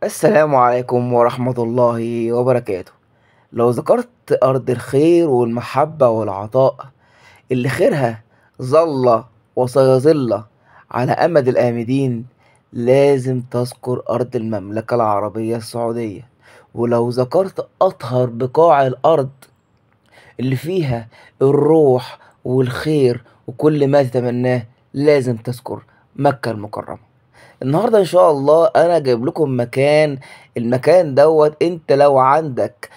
السلام عليكم ورحمة الله وبركاته. لو ذكرت أرض الخير والمحبة والعطاء اللي خيرها ظل وسيظل على أمد الآمدين، لازم تذكر أرض المملكة العربية السعودية. ولو ذكرت أطهر بقاع الأرض اللي فيها الروح والخير وكل ما تتمناه، لازم تذكر مكة المكرمة. النهارده ان شاء الله انا جايب لكم المكان دوت. انت لو عندك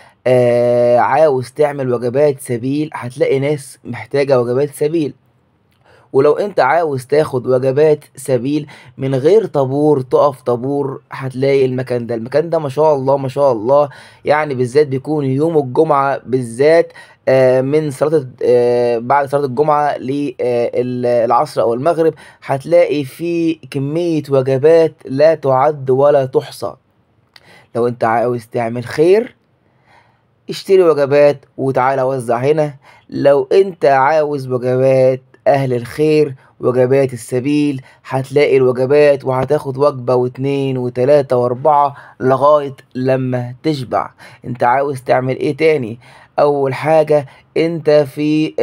عاوز تعمل وجبات سبيل، هتلاقي ناس محتاجة وجبات سبيل. ولو انت عاوز تاخد وجبات سبيل من غير طابور تقف طابور، هتلاقي المكان ده ما شاء الله ما شاء الله. يعني بالذات بيكون يوم الجمعة بالذات، من صلاة بعد صلاة الجمعة للعصر أو المغرب، هتلاقي في كمية وجبات لا تعد ولا تحصى. لو انت عاوز تعمل خير، اشتري وجبات وتعالى وزع هنا. لو انت عاوز وجبات اهل الخير، وجبات السبيل، هتلاقي الوجبات وهتاخد وجبة واتنين وتلاتة واربعة لغاية لما تشبع. انت عاوز تعمل ايه تاني؟ اول حاجة، انت في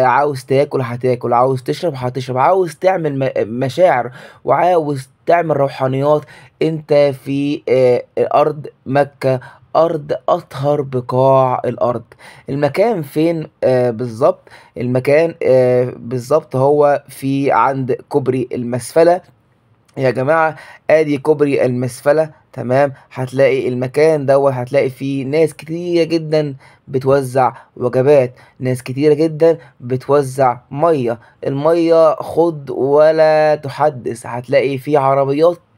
عاوز تاكل هتاكل، عاوز تشرب هتشرب، عاوز تعمل مشاعر وعاوز تعمل روحانيات. انت في ارض مكة، أرض أطهر بقاع الأرض. المكان فين بالظبط؟ المكان بالظبط هو في عند كوبري المسفلة يا جماعة. ادي كوبري المسفلة، تمام. هتلاقي المكان دوت، هتلاقي فيه ناس كتيرة جدا بتوزع وجبات، ناس كتيرة جدا بتوزع مية. المية خد ولا تحدث. هتلاقي فيه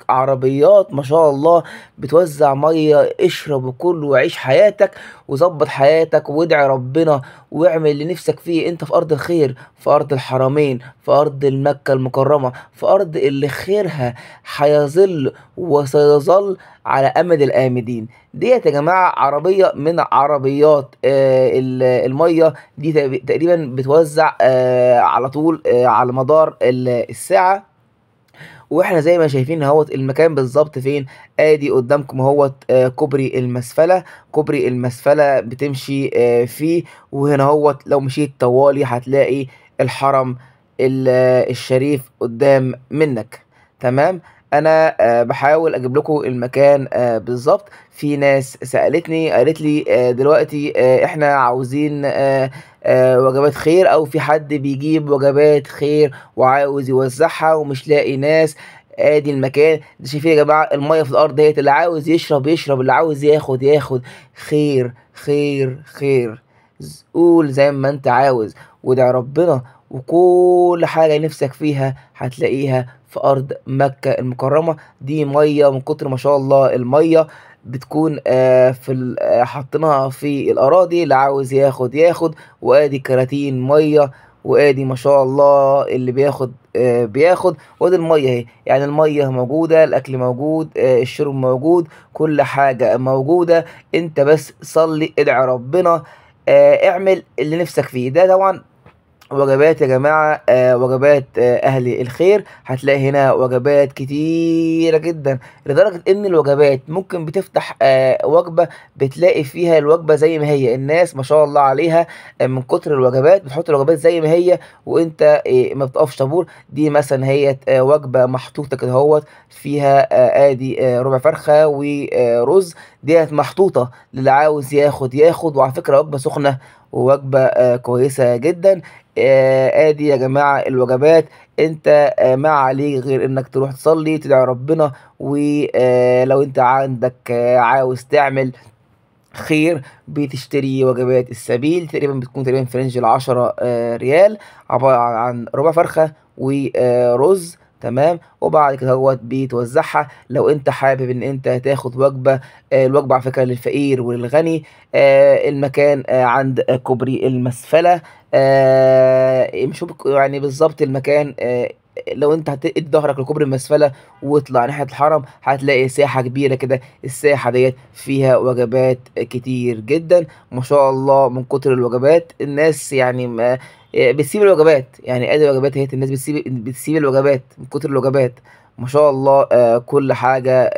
عربيات ما شاء الله بتوزع مية. اشرب وكل وعيش حياتك وظبط حياتك وادعي ربنا واعمل اللي نفسك فيه. انت في ارض الخير، في ارض الحرمين، في ارض المكة المكرمة، في ارض اللي خيرها هيظل وسيظل على امد الامدين. ديت يا جماعة عربية من عربيات المية دي، تقريبا بتوزع على طول على مدار الساعة. واحنا زي ما شايفين اهوت المكان بالظبط فين. ادي قدامكم اهوت كوبري المسفلة. كوبري المسفلة بتمشي فيه، وهنا اهوت لو مشيت طوالي هتلاقي الحرم الشريف قدام منك، تمام. انا بحاول اجيب لكم المكان بالظبط. في ناس سألتني قالت لي دلوقتي احنا عاوزين وجبات خير، او في حد بيجيب وجبات خير وعاوز يوزعها ومش لاقي ناس. ادي المكان ده. شايفين يا جماعه الميه في الارض ديت، اللي عاوز يشرب يشرب، اللي عاوز ياخد ياخد. خير خير خير. قول زي ما انت عاوز وادعي ربنا، وكل حاجه نفسك فيها هتلاقيها في ارض مكه المكرمه. دي ميه من كتر ما شاء الله الميه بتكون حاطينها في الاراضي، اللي عاوز ياخد ياخد. وادي كراتين ميه، وادي ما شاء الله اللي بياخد بياخد. وادي الميه اهي، يعني الميه موجوده، الاكل موجود، الشرب موجود، كل حاجه موجوده. انت بس صلي ادعي ربنا، اعمل اللي نفسك فيه. ده طبعا وجبات يا جماعة، وجبات أهل الخير. هتلاقي هنا وجبات كتيرة جدا، لدرجة إن الوجبات ممكن بتفتح وجبة بتلاقي فيها الوجبة زي ما هي. الناس ما شاء الله عليها من كتر الوجبات بتحط الوجبات زي ما هي، وأنت ما بتقفش طابور. دي مثلا هي وجبة محطوطة كده اهوت، فيها آدي ربع فرخة ورز. ديت محطوطة للي عاوز ياخد ياخد. وعلى فكرة وجبة سخنة ووجبة كويسة جدا. ادي يا جماعة الوجبات. انت ما عليك غير انك تروح تصلي تدعي ربنا. ولو انت عندك عاوز تعمل خير، بتشتري وجبات السبيل. تقريبا بتكون تقريبا في رينج العشرة ريال، عبارة عن ربع فرخة ورز، تمام. وبعد كده هو بيتوزعها. لو انت حابب ان انت تاخد وجبة، الوجبة على فكرة للفقير وللغني. المكان عند كوبري المسفلة. مش يعني بالظبط المكان لو انت هتدي ظهرك لكوبري المسفلة واطلع ناحية الحرم، هتلاقي ساحة كبيرة كده. الساحة ديت فيها وجبات كتير جدا ما شاء الله. من كتر الوجبات الناس يعني ما بتسيب الوجبات. يعني ادي الوجبات اهي، الناس بتسيب الوجبات من كتر الوجبات ما شاء الله. كل حاجة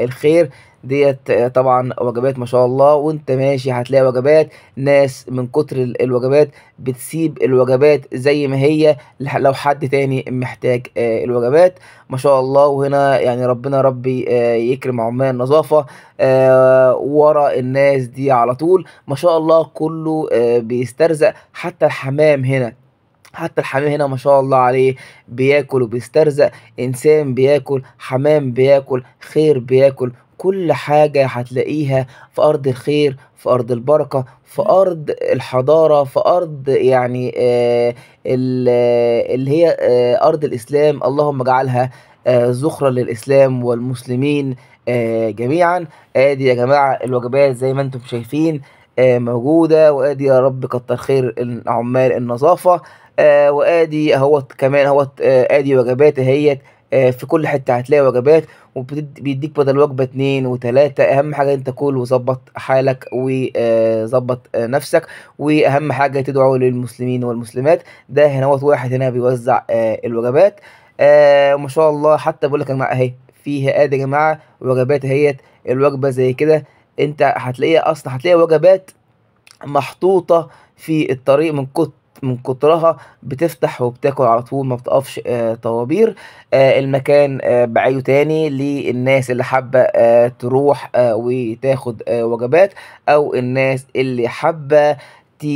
الخير ديّة طبعًا وجبات ما شاء الله، وأنت ماشي هتلاقي وجبات ناس من كتر الوجبات بتسيب الوجبات زي ما هي لو حد تاني محتاج الوجبات ما شاء الله. وهنا يعني ربنا يا رب يكرم عمال النضافة ورا الناس دي على طول، ما شاء الله كله بيسترزق. حتى الحمام هنا ما شاء الله عليه بياكل وبيسترزق، إنسان بياكل، حمام بياكل، خير بياكل، كل حاجة هتلاقيها في أرض الخير، في أرض البركة، في أرض الحضارة، في أرض يعني اللي هي أرض الإسلام. اللهم اجعلها ذخرًا للإسلام والمسلمين جميعًا. آدي يا جماعة الوجبات زي ما أنتم شايفين موجودة، وآدي يا رب كتر خير عمال النظافة. وآدي أهوّة كمان أهوّة آدي وجبات أهيّة. في كل حتة هتلاقي وجبات، بيدّيك بدل وجبة 2 و3. أهم حاجة أنت كُل وضبّط حالك ضبّط نَفْسك، وأهم حاجة تدعو للمسلمين والمسلمات. ده هناوّة واحد هنا بيوزّع الوجبات ما شاء الله. حتى باقول لك يا جماعة أهي، فيها آدي يا جماعة وجبات أهيّة. الوجبة زي كده أنت هتلاقيها أصلًا هتلاقي وجبات محطوطة في الطريق من كترها بتفتح وبتاكل على طول، ما بتقفش طوابير. المكان باعيده تاني للناس اللي حابة تروح وتاخد وجبات، أو الناس اللي حابة ت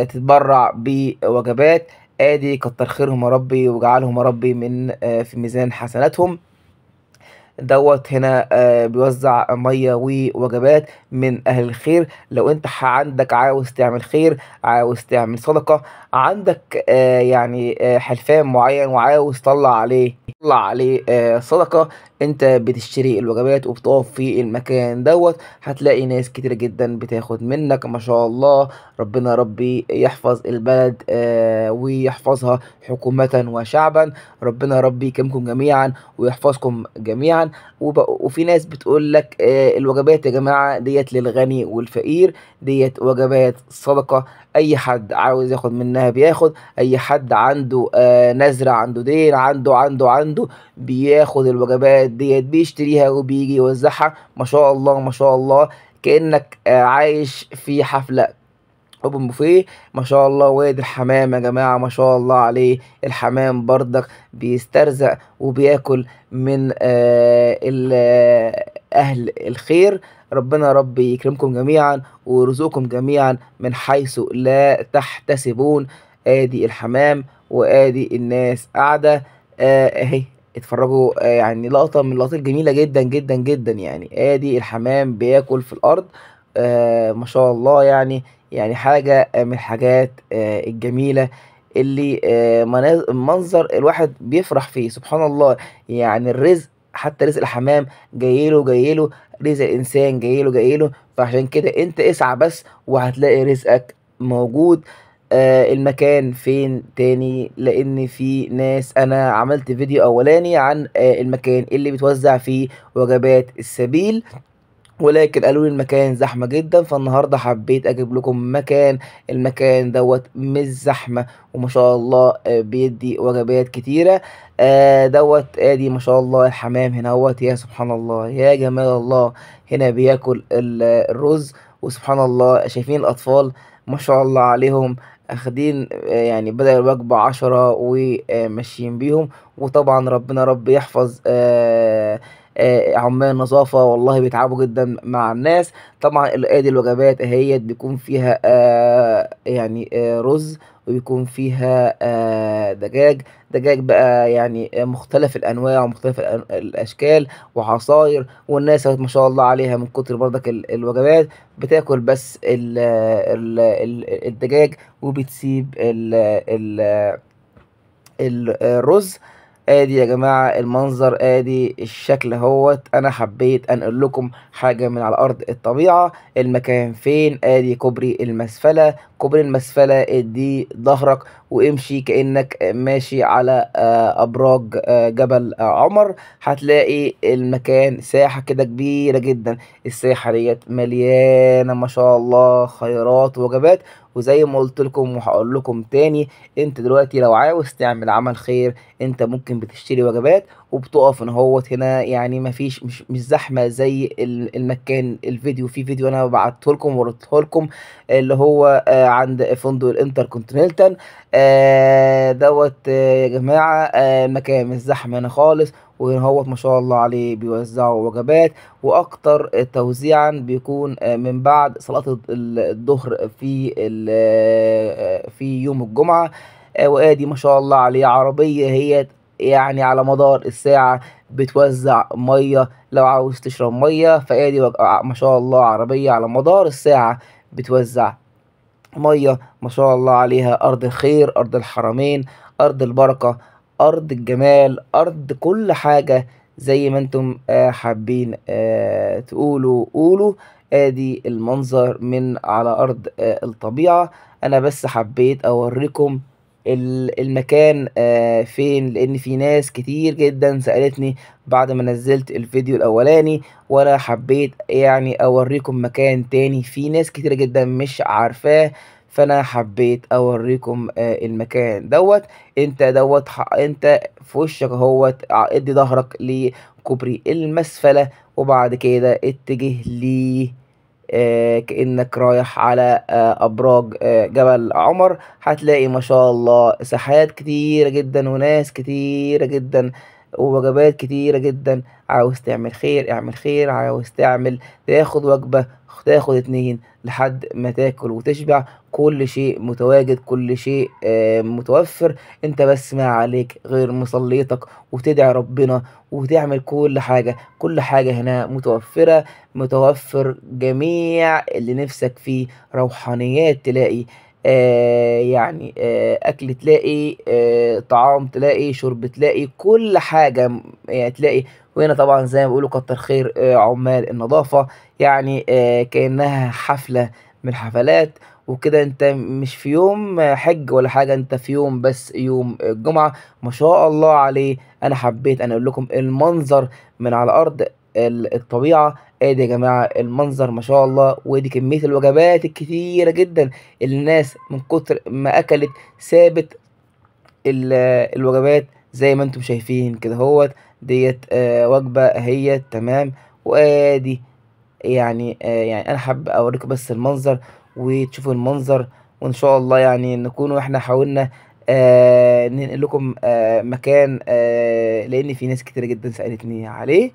تتبرّع بوجبات. آدي كتّر خيرهم يا ربي واجعلهم يا ربي من في ميزان حسناتهم. دوّة هنا بيوزّع مَيّة ووجبات من أهل الخير. لو أنت عندك عاوز تعمل خير، عاوز تعمل صدقة، عندك يعني حلفان معيّن وعاوز تطلّع عليه صدقة، أنت بتشتري الوجبات وبتقف في المكان دوّة، هتلاقي ناس كتيرة جدًا بتاخد منّك ما شاء الله. ربنا يا ربي يحفظ البلد ويحفظها حكومةً وشعبًا. ربنا يا رب يكرمكم جميعًا ويحفظكم جميعًا. وفي ناس بتقول لك الوجبات يا جماعة ديّة للغني والفقير، ديّة وجبات صدقة، أي حد عاوز ياخد منها بياخد، أي حد عنده نذر، عنده دين، عنده بياخد الوجبات ديّة بيشتريها وبييجي يوزّعها. ما شاء الله، ما شاء الله، كإنّك عايش في حفلة open buffet ما شاء الله. وادي الحمام يا جماعة ما شاء الله عليه، الحمام برضك بيسترزق وبياكل من أهل الخير. ربنا يا رب يكرمكم جميعًا ويرزقكم جميعًا من حيث لا تحتسبون. آدي الحمام وآدي الناس قاعدة أهي. اتفرّجوا يعني لقطة من اللقطات الجميلة جدًا، جدًا، جدًا يعني. آدي الحمام بياكل في الأرض ما شاء الله يعني حاجة من الحاجات الجميلة اللي منظر الواحد بيفرح فيه. سبحان الله، يعني الرزق، حتى رزق الحمام جاي له، رزق الإنسان جاي له. فعشان كده أنت اسعى بس وهتلاقي رزقك موجود. المكان فين تاني؟ لإن في ناس، أنا عملت فيديو أولاني عن المكان اللي بيتوزّع فيه وجبات السبيل، ولكن قالوا لي المكان زحمة جدًا. فالنهارده حبيت أجيب لكم المكان دوّة مش زحمة، وما شاء الله بيدّي وجبات كتيرة. دوّة آدي ما شاء الله الحمام هناوّة. يا سبحان الله، يا جمال الله، هنا بياكل الرز. وسبحان الله شايفين الأطفال ما شاء الله عليهم آخدين يعني بدل الوجبة 10 وماشيين بيهم. وطبعًا ربنا يا رب يحفظ عمال النظافة، والله بيتعبوا جدًا مع الناس. طبعًا أدي الوجبات أهيّة بيكون فيها يعني رز، وبيكون فيها دجاج بقى يعني مختلف الأنواع ومختلف الأشكال، وعصاير. والناس أهوّة ما شاء الله عليها من كتر برضك الوجبات بتاكل بس الدجاج، وبتسيب الرز. آدي يا جماعة المنظر، آدي الشكل أهوّة. أنا حبيت أنقل لكم حاجة من على أرض الطبيعة. المكان فين؟ آدي كوبري المسفلة. كوبري المسفلة ادّيه ضهرك وامشي كإنّك ماشي على أبراج جبل عمر. هتلاقي المكان ساحة كده كبيرة جدًا، الساحة ديّة مليانة ما شاء الله خيرات ووجبات. وزي ما قُلت لكم وهاقول لكم تاني، أنت دلوقتي لو عاوز تعمل عمل خير، أنت ممكن بتشتري وجبات وبتقف هنا، يعني مفيش مش زحمة زي المكان. الفيديو في فيديو انا بعته لكم وريته لكم، اللي هو عند فندق الانتر كونتيننتال دوت. يا جماعة مكان مش زحمة هنا خالص، وهنا هو ما شاء الله عليه بيوزعوا وجبات، واكتر توزيعا بيكون من بعد صلاة الظهر في في يوم الجمعة. وادي ما شاء الله عليه عربية هي يعني على مدار الساعة بتوزع مية. لو عاوز تشرب مية فادي ما شاء الله عربية على مدار الساعة بتوزع مية. ما شاء الله عليها أرض الخير، أرض الحرمين، أرض البركة، أرض الجمال، أرض كل حاجة زي ما انتم حابين تقولوا قولوا. ادي المنظر من على أرض الطبيعة. أنا بس حبيت أوريكم المكان فين، لأن في ناس كتير جدا سألتني بعد ما نزلت الفيديو الأولاني، وأنا حبيت يعني أوريكم مكان تاني في ناس كتير جدا مش عارفاه، فانا حبيت اوريكم المكان دوت. انت دوت انت في وشك اهوت، ادي ظهرك لكوبري المسفلة، وبعد كده اتجه لي كأنك رايح على أبراج جبل عمر. هتلاقي ما شاء الله ساحات كتيرة جدا وناس كتيرة جدا ووجبات كتيرة جدا. عاوز تعمل خير اعمل خير، عاوز تاخد وجبة تاخد اتنين لحد ما تاكل وتشبع. كل شيء متواجد، كل شيء متوفر. انت بس ما عليك غير مصليتك وتدعي ربنا وتعمل كل حاجة. كل حاجة هنا متوفرة، متوفر جميع اللي نفسك فيه. روحانيات تلاقي يعني اكل تلاقي طعام تلاقي شرب تلاقي كل حاجة يعني تلاقي. وهنا طبعا زي ما بيقولوا كتر خير عمال النظافة، يعني كأنها حفلة من الحفلات وكده. انت مش في يوم حج ولا حاجة، انت في يوم بس يوم الجمعة. ما شاء الله عليه. انا حبيت انا اقول لكم المنظر من على ارض الطبيعة. ادي يا جماعة المنظر ما شاء الله، ودي كمية الوجبات الكتيرة جدا اللي الناس من كتر ما اكلت سابت الوجبات زي ما انتم شايفين كده هوت. ديت وجبة هي تمام. وادي يعني انا حابب اوريكم بس المنظر وتشوفوا المنظر، وان شاء الله يعني نكون احنا حاولنا ننقل لكم مكان لان في ناس كتير جدا سألتني عليه.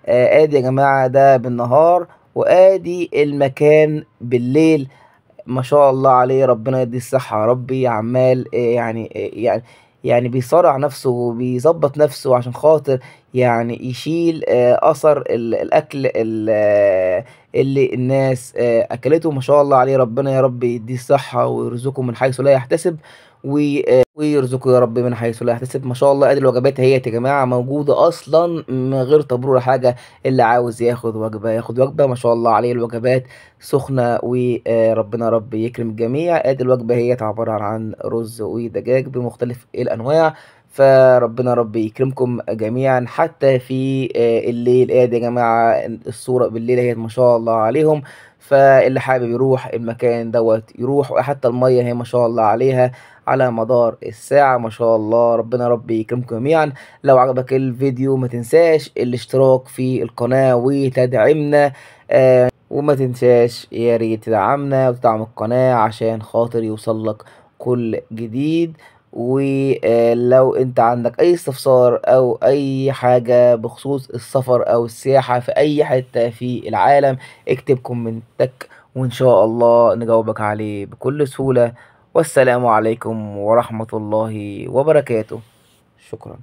ادي يا جماعة ده بالنهار، وادي المكان بالليل. ما شاء الله عليه ربنا يديه الصحة يا ربي. عمال يعني بيصارع نفسه وبيظبط نفسه عشان خاطر يعني يشيل أثر الأكل اللي الناس أكلته. ما شاء الله عليه ربنا يا رب يديه الصحة ويرزقه من حيث لا يحتسب ويرزقه يا رب من حيث لا يحتسب. ما شاء الله ادي الوجبات هي يا جماعة موجودة أصلا من غير طابور ولا حاجة. اللي عاوز ياخد وجبة ياخد وجبة. ما شاء الله عليه الوجبات سخنة، وربنا رب يكرم الجميع. ادي الوجبة هي عبارة عن رز ودجاج بمختلف الأنواع. فربنا رب يكرمكم جميعا حتى في الليل. ادي يا جماعة الصورة بالليل هي ما شاء الله عليهم. فاللي حابب يروح المكان دوت يروح. وحتى المية هي ما شاء الله عليها على مدار الساعة. ما شاء الله ربنا رب يكرمكم جميعا. لو عجبك الفيديو ما تنساش الاشتراك في القناة وتدعمنا. وما تنساش يا ريت تدعمنا وتدعم القناة عشان خاطر يوصلك كل جديد. ولو انت عندك اي استفسار او اي حاجة بخصوص السفر او السياحة في اي حتة في العالم اكتب كومنتك وان شاء الله نجاوبك عليه بكل سهولة. والسلام عليكم ورحمة الله وبركاته. شكرا.